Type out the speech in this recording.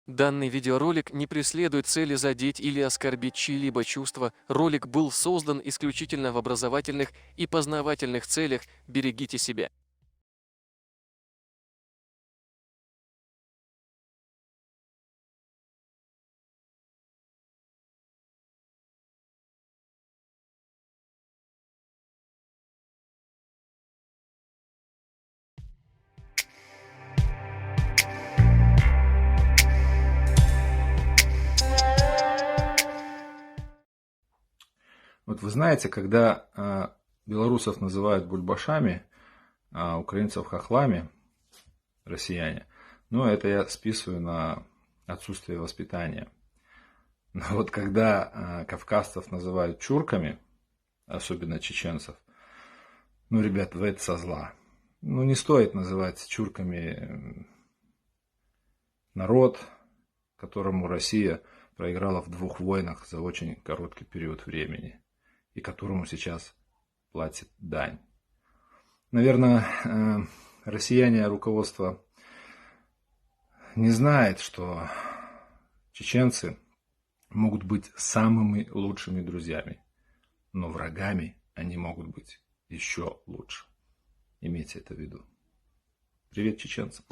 Данный видеоролик не преследует цели задеть или оскорбить чьи-либо чувства. Ролик был создан исключительно в образовательных и познавательных целях. Берегите себя. Вот вы знаете, когда белорусов называют бульбашами, а украинцев хохлами, россияне, ну, это я списываю на отсутствие воспитания. Но вот когда кавказцев называют чурками, особенно чеченцев, ну, ребят, вы это со зла. Ну, не стоит называть чурками народ, которому Россия проиграла в 2 войнах за очень короткий период времени и которому сейчас платит дань. Наверное, россияне, руководство не знает, что чеченцы могут быть самыми лучшими друзьями, но врагами они могут быть еще лучше. Имейте это в виду. Привет, чеченцам.